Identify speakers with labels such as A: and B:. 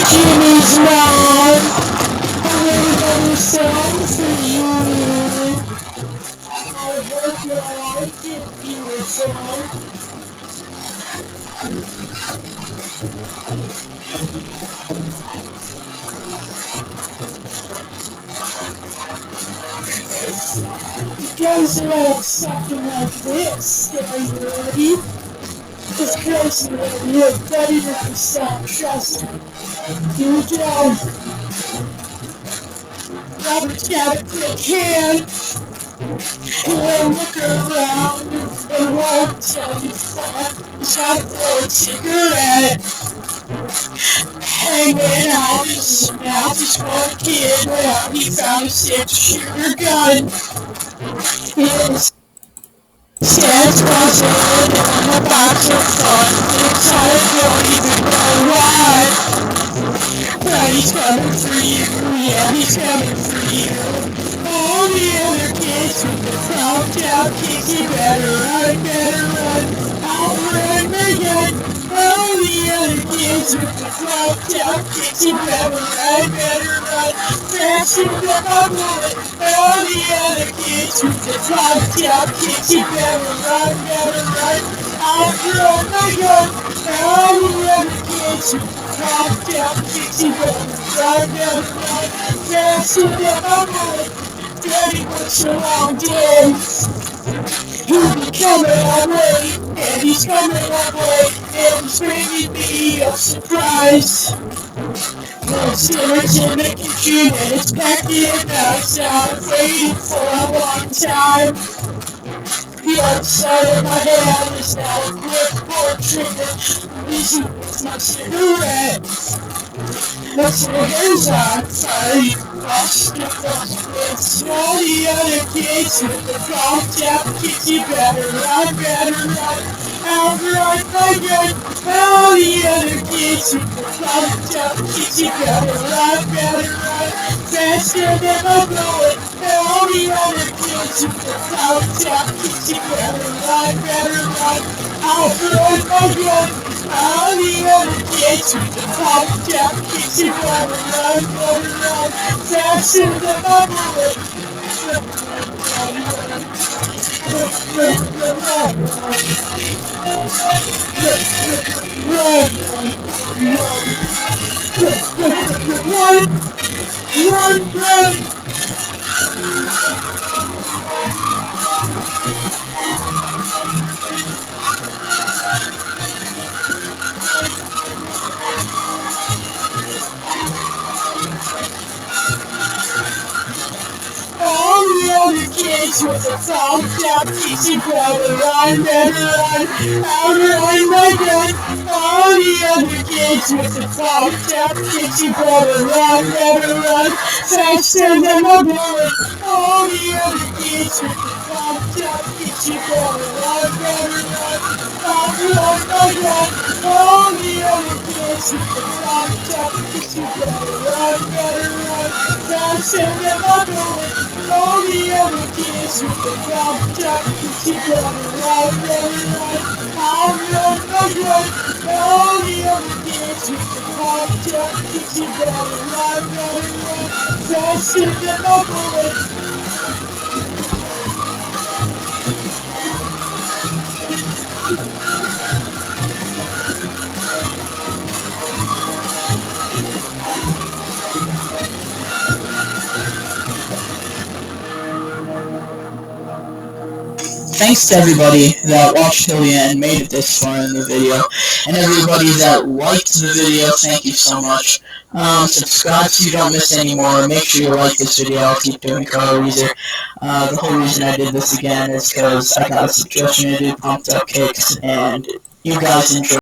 A: Jimmy's mom. I wrote another song for you. I hope you like it, beautiful. It goes like something like this. Are you ready? It's crazy that you're better than yourself. Trust me. Here we go. Robert's got a quick hand. He'll look around and won't tell you far. He's got a cigarette hanging out his mouth. He's one kid without he found a 6-shooter gun. His dad's buzzing in a box of fun. Inside don't even know why. But he's coming for you, yeah, he's coming for you. All the other kids with the thumbed out kids, you better run, I'll run again. All the other kids with the thumbed out kids, you better run, faster than a bullet. All the other kids with the thumbed out kids, you better run, I'll run again. All the other kids with the thumbed out kids, you better run, faster than a bullet. Daddy works a long day. He'll be coming our way, and he's coming our way, and he's bringing me a surprise. The dinner's in the kitchen, and it's packing outside, waiting for a long time. The other side of my hand is now a clipboard trigger, busy with my cigarette. The cigar's on fire. Lost the with all the other kids with the thumbed out kids, you better run, I'll run again. All the other kids with the thumbed out kids, you better run, faster than a bullet. All the other kids with the thumbed out kids, you better run, I'll run again. All the other kids with the thumbed out kids, you better run, faster than a bullet. Run. All the other kids with the thumbed out kids, you better run, I'll run again. All the other kids with the thumbed out kids, you better run, faster than a bullet. All the other kids with the thumbed out kids, you better run, I'll run again. All the other kids with the thumbed out kids, you better run, faster than a bullet. All the other kids with the thumbed out kids, you better run, I'll run again. All the other kids with the thumbed out kids, you better run, faster than a bullet.
B: Thanks to everybody that watched till the end, made it this far in the video, and everybody that liked the video, thank you so much. Subscribe so you don't miss any more. Make sure you like this video. I'll keep doing Car Weezer. The whole reason I did this again is because I got a suggestion to do Pumped Up Kicks, and you guys enjoy.